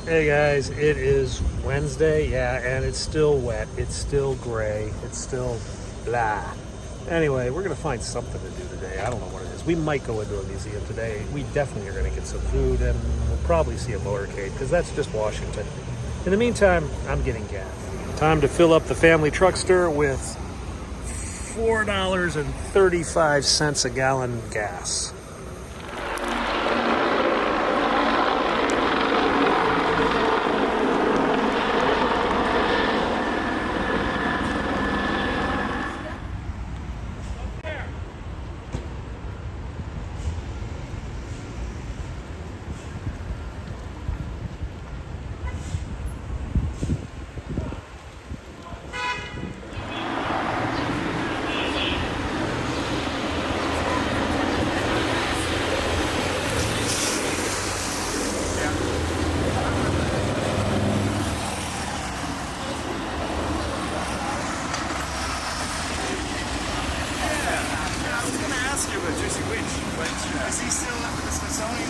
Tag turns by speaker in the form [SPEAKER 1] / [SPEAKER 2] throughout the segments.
[SPEAKER 1] Hey guys, it is Wednesday, yeah, and it's still wet, it's still gray, it's still blah. Anyway, we're gonna find something to do today. I don't know what it is. We might go into a museum today. We definitely are gonna get some food, and we'll probably see a motorcade, because that's just Washington. In the meantime, I'm getting gas. Time to fill up the family truckster with $4.35 a gallon gas.
[SPEAKER 2] Is he still up at the Smithsonian?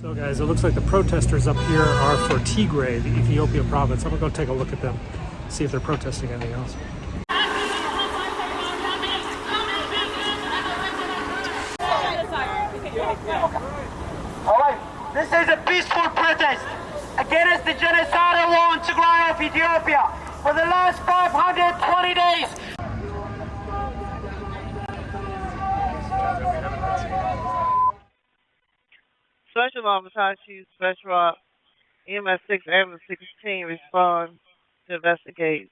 [SPEAKER 1] So guys, it looks like the protesters up here are for Tigray, the Ethiopia province. I'm gonna go take a look at them, see if they're protesting anything else.
[SPEAKER 3] Alright, this is a peaceful protest against the genocidal war in Tigray of Ethiopia for the last 520 days.
[SPEAKER 4] Special Officer Chief Special Ops EMS 6 Ambulance 16 respond to investigate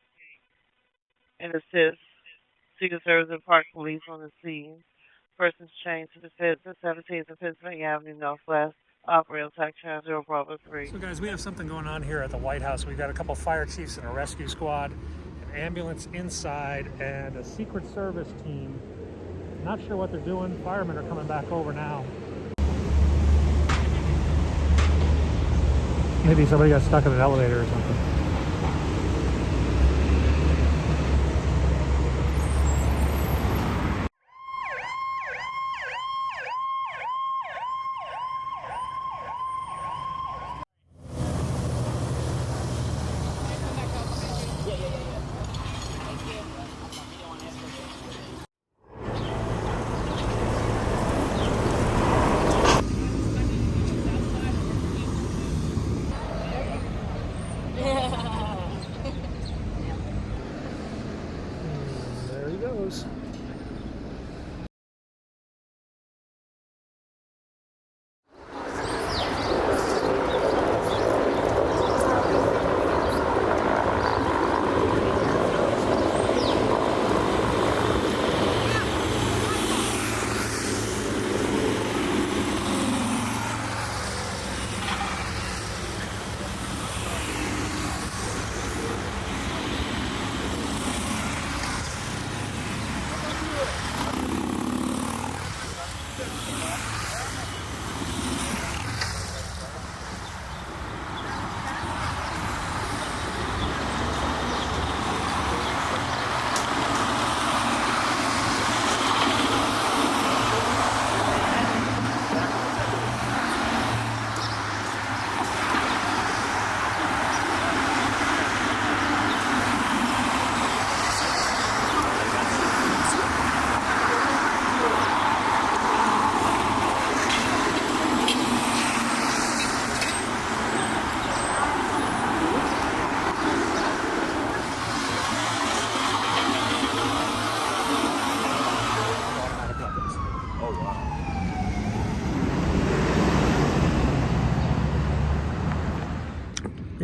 [SPEAKER 4] and assist Secret Service and Park Police on the scene. Persons chained to the 17th of Pennsylvania Avenue Northwest. Operator Attack Channel 0 Bravo 3.
[SPEAKER 1] So guys, we have something going on here at the White House. We've got a couple fire chiefs and a rescue squad, an ambulance inside, and a Secret Service team. Not sure what they're doing. Firemen are coming back over now. Maybe somebody got stuck in an elevator or something.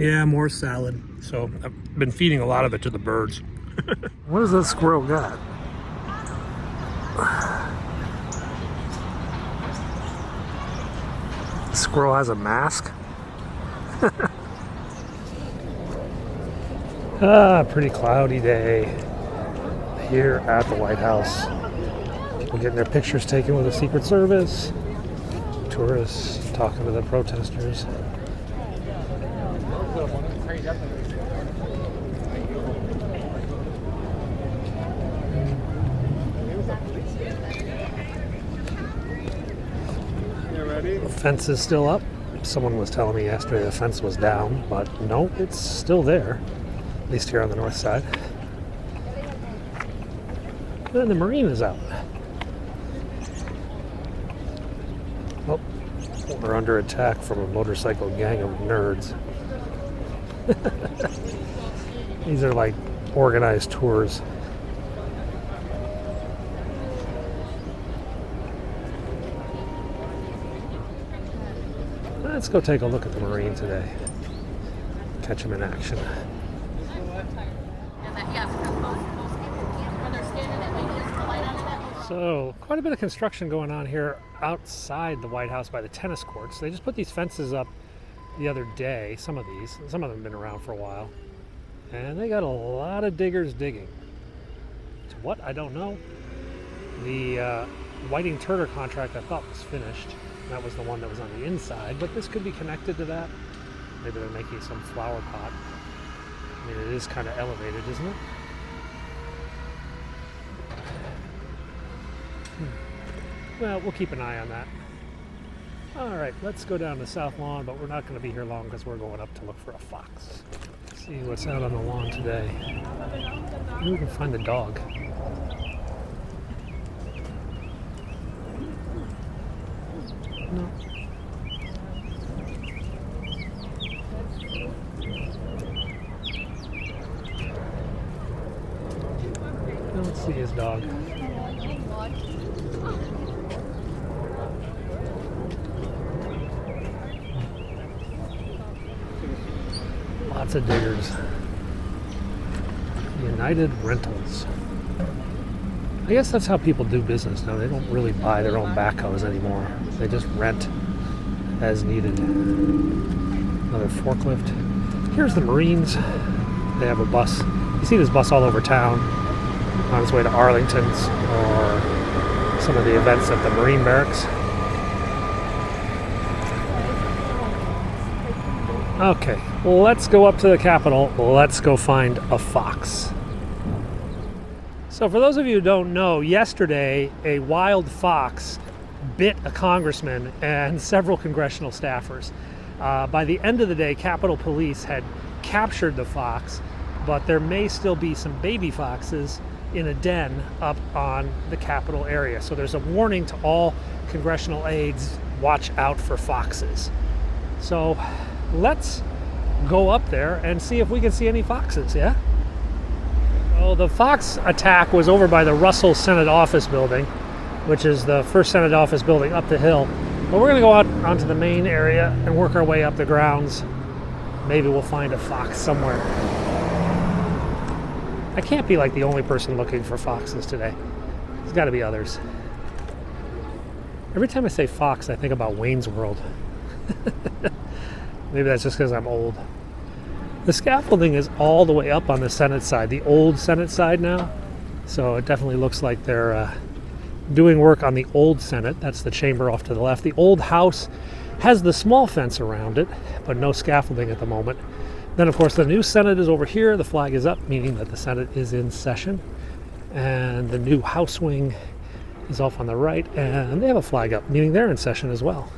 [SPEAKER 1] Yeah, more salad. So I've been feeding a lot of it to the birds. What does that squirrel got? The squirrel has a mask? Pretty cloudy day here at the White House. We're getting their pictures taken with the Secret Service. Tourists talking to the protesters. The fence is still up. Someone was telling me yesterday the fence was down, but no, it's still there. At least here on the north side. And the Marine is out. Oh, we're under attack from a motorcycle gang of nerds. These are like organized tours. Let's go take a look at the Marine today. Catch him in action. So, quite a bit of construction going on here outside the White House by the tennis courts. They just put these fences up the other day, some of them have been around for a while. And they got a lot of diggers digging. To what? I don't know. The Whiting Turner contract I thought was finished. That was the one that was on the inside, but this could be connected to that. Maybe they're making some flower pot. I mean, it is kind of elevated, isn't it? Well, we'll keep an eye on that. All right, let's go down to South Lawn, but we're not going to be here long because we're going up to look for a fox. See what's out on the lawn today. Maybe we can find the dog. No. Let's see his dog. Lots of diggers. United Rentals. I guess that's how people do business now. They don't really buy their own backhoes anymore. They just rent as needed. Another forklift. Here's the Marines. They have a bus. You see this bus all over town on its way to Arlington's or some of the events at the Marine Barracks. Okay, let's go up to the Capitol. Let's go find a fox. So for those of you who don't know, yesterday a wild fox bit a congressman and several congressional staffers. By the end of the day, Capitol Police had captured the fox, but there may still be some baby foxes in a den up on the Capitol area. So there's a warning to all congressional aides, watch out for foxes. So let's go up there and see if we can see any foxes, yeah? Well, the fox attack was over by the Russell Senate Office Building, which is the first Senate Office building up the hill. But we're going to go out onto the main area and work our way up the grounds. Maybe we'll find a fox somewhere. I can't be like the only person looking for foxes today. There's got to be others. Every time I say fox, I think about Wayne's World. Maybe that's just because I'm old. The scaffolding is all the way up on the Senate side, the old Senate side now. So it definitely looks like they're doing work on the old Senate. That's the chamber off to the left. The old House has the small fence around it, but no scaffolding at the moment. Then, of course, the new Senate is over here. The flag is up, meaning that the Senate is in session. And the new House wing is off on the right, and they have a flag up, meaning they're in session as well.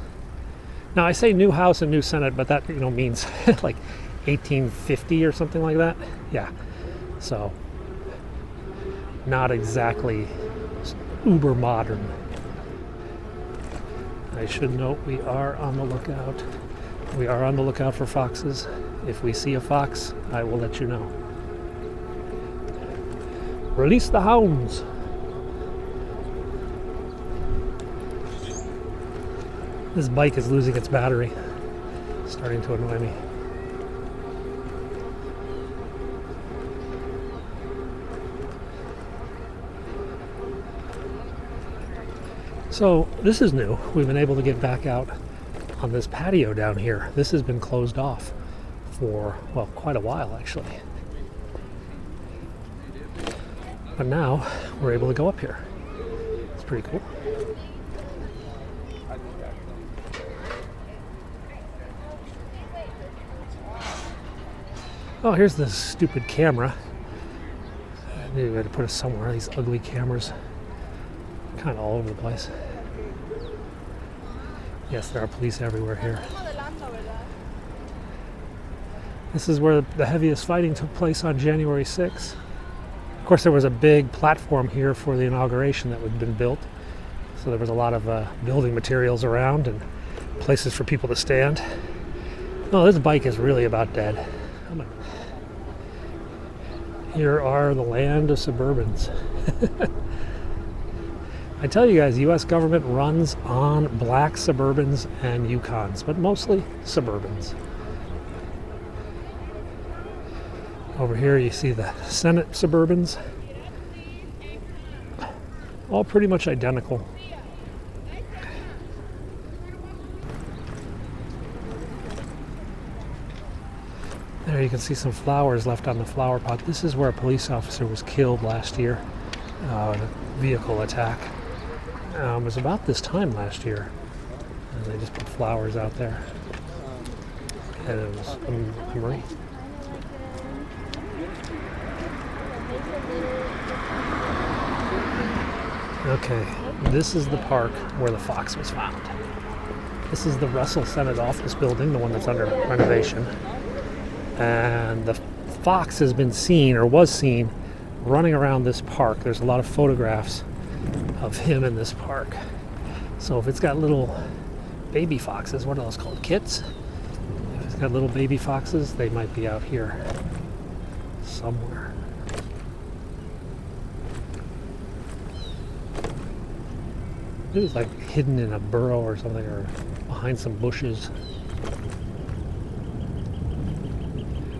[SPEAKER 1] Now, I say new House and new Senate, but that means like 1850 or something like that. Yeah. So, not exactly uber modern. I should note we are on the lookout. We are on the lookout for foxes. If we see a fox, I will let you know. Release the hounds. This bike is losing its battery. Starting to annoy me. So this is new. We've been able to get back out on this patio down here. This has been closed off for, well, quite a while actually. But now we're able to go up here. It's pretty cool. Oh, here's this stupid camera. I knew I had to put it somewhere. These ugly cameras. Kind of all over the place. Yes, there are police everywhere here. This is where the heaviest fighting took place on January 6th. Of course, there was a big platform here for the inauguration that had been built. So there was a lot of building materials around and places for people to stand. Oh, this bike is really about dead. Here are the land of Suburbans. I tell you guys, the U.S. government runs on black Suburbans and Yukons, but mostly Suburbans. Over here you see the Senate Suburbans. All pretty much identical. There you can see some flowers left on the flower pot. This is where a police officer was killed last year. A vehicle attack. It was about this time last year. And they just put flowers out there. And it was a Marine. Okay, this is the park where the fox was found. This is the Russell Senate office building, the one that's under renovation. And the fox has been seen, or was seen, running around this park. There's a lot of photographs of him in this park. So if it's got little baby foxes, what are those called? Kits? If it's got little baby foxes, they might be out here somewhere. It was like hidden in a burrow or something, or behind some bushes.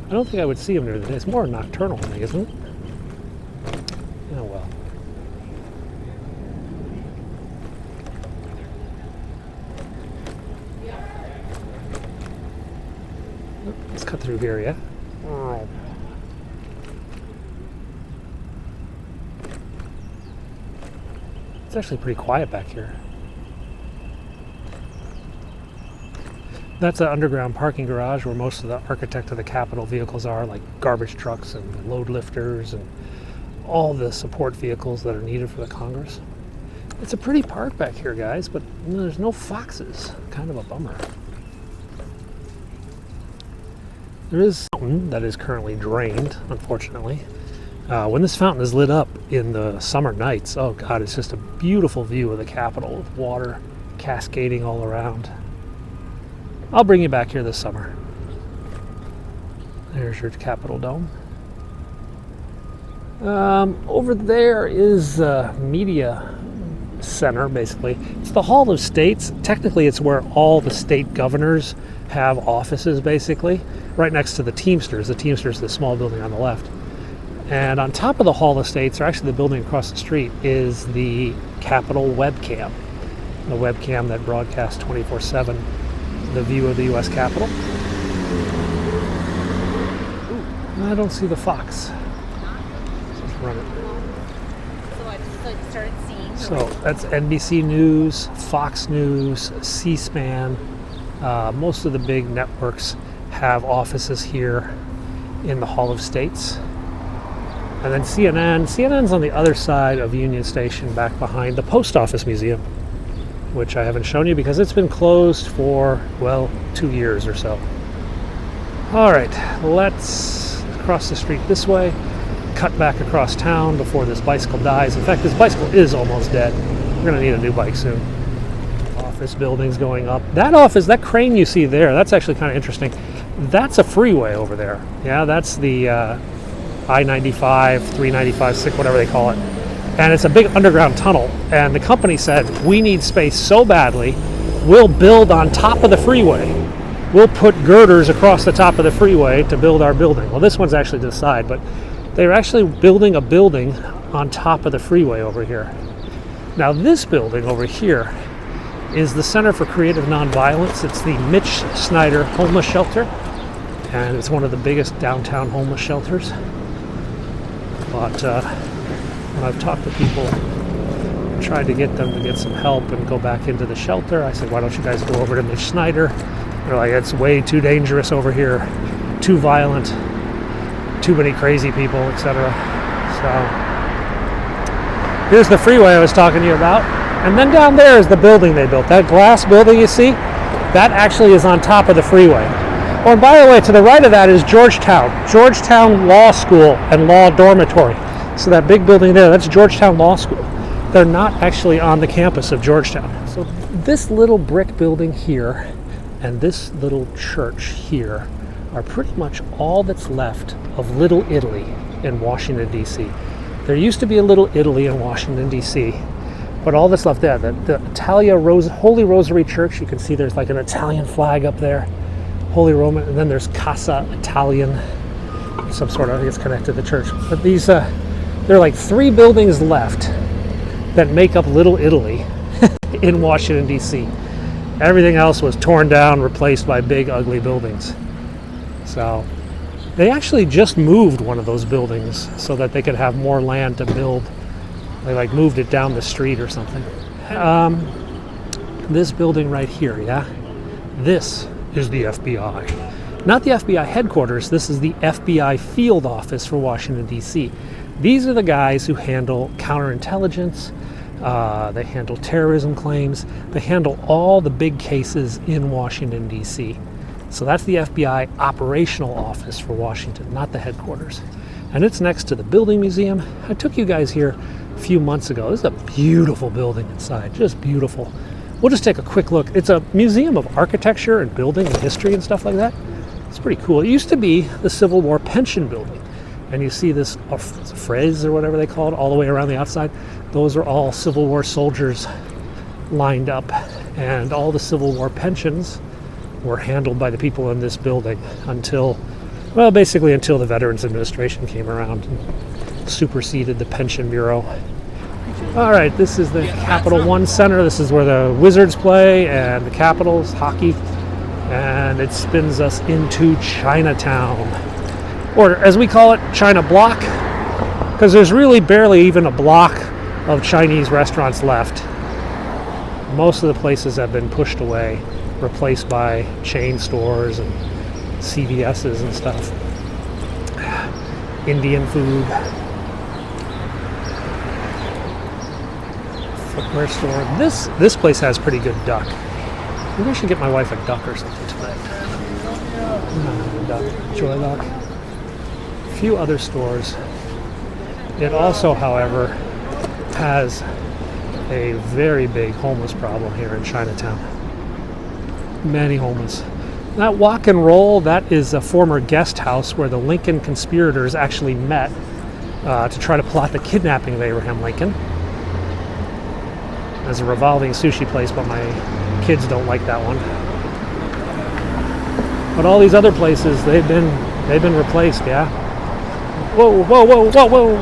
[SPEAKER 1] I don't think I would see him during the day. It's more nocturnal thing, isn't it? Oh well. Let's cut through here, yeah? Oh. It's actually pretty quiet back here. That's an underground parking garage where most of the architect of the Capitol vehicles are, like garbage trucks and load lifters and all the support vehicles that are needed for the Congress. It's a pretty park back here, guys, but there's no foxes. Kind of a bummer. There is a fountain that is currently drained, unfortunately. When this fountain is lit up in the summer nights, oh God, it's just a beautiful view of the Capitol with water cascading all around. I'll bring you back here this summer. There's your Capitol Dome. Over there is the media center, basically. It's the Hall of States. Technically, it's where all the state governors have offices, basically. Right next to the Teamsters. The Teamsters is the small building on the left. And on top of the Hall of States, or actually the building across the street, is the Capitol webcam. The webcam that broadcasts 24/7 the view of the U.S. Capitol. Ooh, I don't see the fox. Let's run it.
[SPEAKER 5] So I just started seeing.
[SPEAKER 1] So that's NBC News, Fox News, C-SPAN. Most of the big networks have offices here in the Hall of States. And then CNN's on the other side of Union Station, back behind the Post Office Museum, which I haven't shown you because it's been closed for, well, 2 years or so. All right, let's cross the street this way, cut back across town before this bicycle dies. In fact, this bicycle is almost dead. We're gonna need a new bike soon. Office buildings going up. That office, that crane you see there, that's actually kind of interesting. That's a freeway over there. Yeah, that's the I-95, 395, 6, whatever they call it. And it's a big underground tunnel. And the company said, we need space so badly, we'll build on top of the freeway. We'll put girders across the top of the freeway to build our building. Well, this one's actually to the side, but they're actually building a building on top of the freeway over here. Now this building over here is the Center for Creative Nonviolence. It's the Mitch Snyder Homeless Shelter, and it's one of the biggest downtown homeless shelters. But when I've talked to people, tried to get them to get some help and go back into the shelter, I said, why don't you guys go over to Mitch Snyder? They're like, it's way too dangerous over here, too violent, too many crazy people, etc. So here's the freeway I was talking to you about. And then down there is the building they built. That glass building you see, that actually is on top of the freeway. Oh, and by the way, to the right of that is Georgetown Law School and Law Dormitory. So that big building there, that's Georgetown Law School. They're not actually on the campus of Georgetown. So this little brick building here and this little church here are pretty much all that's left of Little Italy in Washington, D.C. There used to be a Little Italy in Washington, D.C., but all that's left there, the Holy Rosary Church, you can see there's like an Italian flag up there, Holy Roman, and then there's Casa Italian, some sort of, I think it's connected to the church. But these, there are like 3 buildings left that make up Little Italy in Washington, D.C. Everything else was torn down, replaced by big, ugly buildings. So they actually just moved one of those buildings so that they could have more land to build. They like moved it down the street or something. This building right here, yeah? This is the FBI. Not the FBI headquarters, this is the FBI field office for Washington, D.C. These are the guys who handle counterintelligence, they handle terrorism claims, they handle all the big cases in Washington, D.C. So that's the FBI operational office for Washington, not the headquarters. And it's next to the building museum. I took you guys here a few months ago. This is a beautiful building inside, just beautiful. We'll just take a quick look. It's a museum of architecture and building and history and stuff like that. It's pretty cool. It used to be the Civil War pension building. And you see this frieze or whatever they call it all the way around the outside. Those are all Civil War soldiers lined up. And all the Civil War pensions were handled by the people in this building until, well, basically until the Veterans Administration came around and superseded the Pension Bureau. All right, this is the Capital One Center. This is where the Wizards play and the Capitals, hockey. And it spins us into Chinatown. Or as we call it, China Block, because there's really barely even a block of Chinese restaurants left. Most of the places have been pushed away, replaced by chain stores and CVS's and stuff. Indian food. Footwear store. This place has pretty good duck. Maybe I should get my wife a duck or something tonight. Duck. Joy duck. A few other stores. It also, however, has a very big homeless problem here in Chinatown. Many homeless. That Walk and Roll, that is a former guest house where the Lincoln conspirators actually met to try to plot the kidnapping of Abraham Lincoln. There's a revolving sushi place, but my kids don't like that one. But all these other places, they've been replaced, yeah? Whoa, whoa, whoa, whoa, whoa!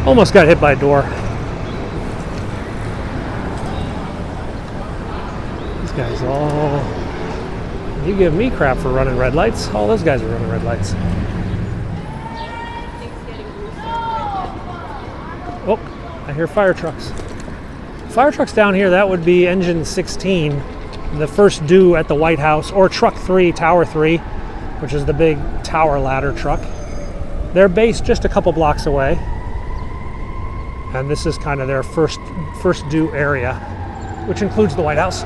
[SPEAKER 1] Almost got hit by a door. These guys all... You give me crap for running red lights. All those guys are running red lights. Oh, I hear fire trucks. Fire trucks down here, that would be engine 16, the first due at the White House, or truck 3, tower 3, which is the big tower ladder truck. They're based just a couple blocks away. And this is kind of their first due area, which includes the White House.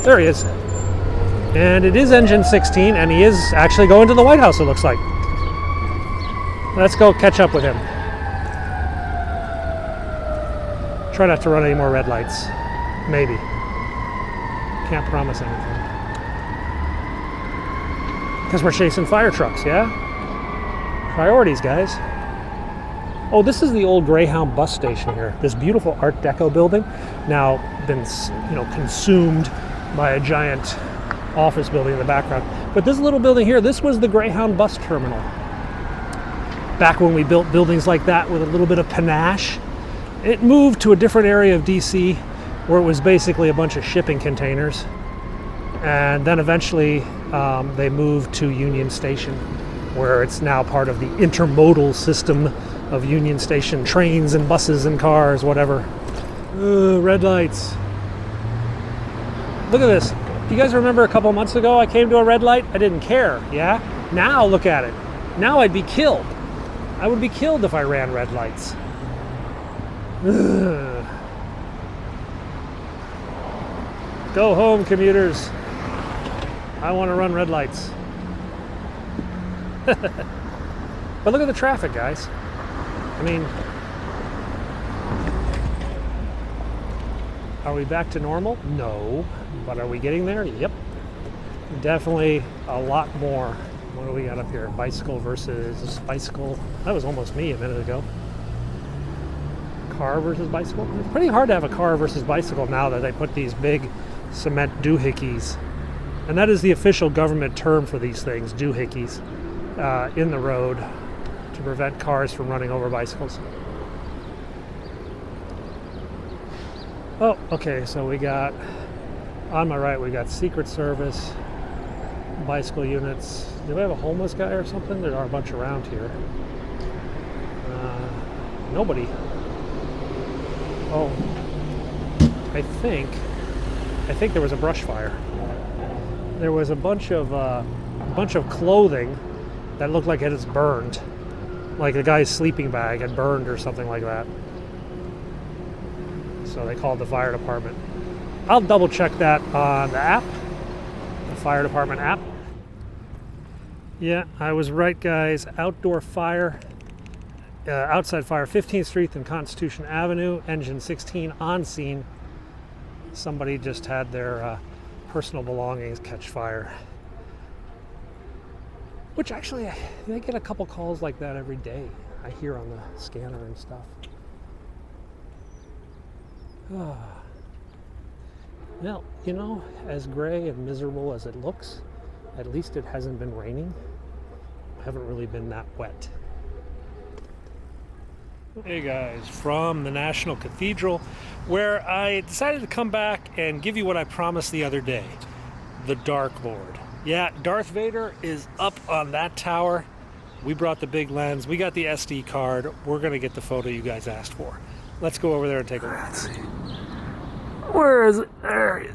[SPEAKER 1] There he is. And it is engine 16, and he is actually going to the White House, it looks like. Let's go catch up with him. Try not to run any more red lights. Maybe. Can't promise anything. Because we're chasing fire trucks, yeah? Priorities, guys. Oh, this is the old Greyhound bus station here. This beautiful Art Deco building, now been, consumed by a giant office building in the background. But this little building here, this was the Greyhound bus terminal. Back when we built buildings like that with a little bit of panache. It moved to a different area of DC where it was basically a bunch of shipping containers. And then eventually they moved to Union Station, where it's now part of the intermodal system of Union Station trains and buses and cars, whatever. Red lights. Look at this. You guys remember a couple months ago I came to a red light? I didn't care, yeah? Now look at it. Now I'd be killed. I would be killed if I ran red lights. Ugh. Go home, commuters. I want to run red lights. But look at the traffic, guys. I mean, are we back to normal? No. But are we getting there? Yep. Definitely a lot more. What do we got up here? Bicycle versus bicycle. That was almost me a minute ago. Car versus bicycle. It's pretty hard to have a car versus bicycle now that they put these big cement doohickeys. And that is the official government term for these things, doohickeys, in the road to prevent cars from running over bicycles. Oh, okay, so we got, on my right, we got Secret Service, bicycle units. Do we have a homeless guy or something? There are a bunch around here. Nobody. Oh, I think there was a brush fire. There was a bunch of clothing that looked like it was burned, like a guy's sleeping bag had burned or something like that. So they called the fire department. I'll double check that on the app, the fire department app. Yeah, I was right, guys. Outdoor fire, outside fire, 15th Street and Constitution Avenue, engine 16 on scene. Somebody just had their personal belongings catch fire. Which actually, they get a couple calls like that every day. I hear on the scanner and stuff. Well, you know, as gray and miserable as it looks, at least it hasn't been raining. I haven't really been that wet. Hey guys, from the National Cathedral, where I decided to come back and give you what I promised the other day, the Dark Lord. Yeah, Darth Vader is up on that tower. We brought the big lens, we got the SD card, we're gonna get the photo you guys asked for. Let's go over there and take a look. Let's see. Where is it? There he is.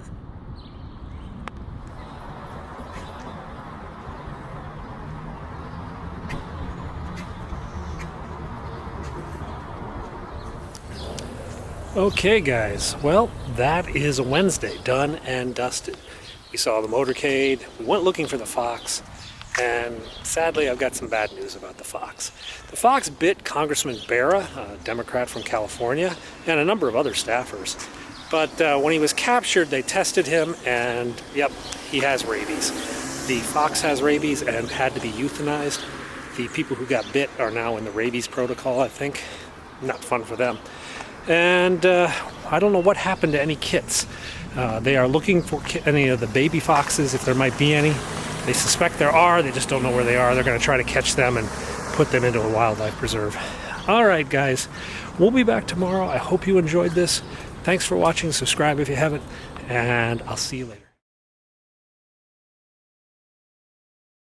[SPEAKER 1] Okay guys, well, that is a Wednesday, done and dusted. We saw the motorcade, we went looking for the fox, and sadly I've got some bad news about the fox. The fox bit Congressman Barra, a Democrat from California, and a number of other staffers. But when he was captured, they tested him, and yep, he has rabies. The fox has rabies and had to be euthanized. The people who got bit are now in the rabies protocol, I think. Not fun for them. And I don't know what happened to any kits. They are looking for any of the baby foxes, if there might be any. They suspect there are, they just don't know where they are. They're going to try to catch them and put them into a wildlife preserve. All right, guys, we'll be back tomorrow. I hope you enjoyed this. Thanks for watching. Subscribe if you haven't, and I'll see you later.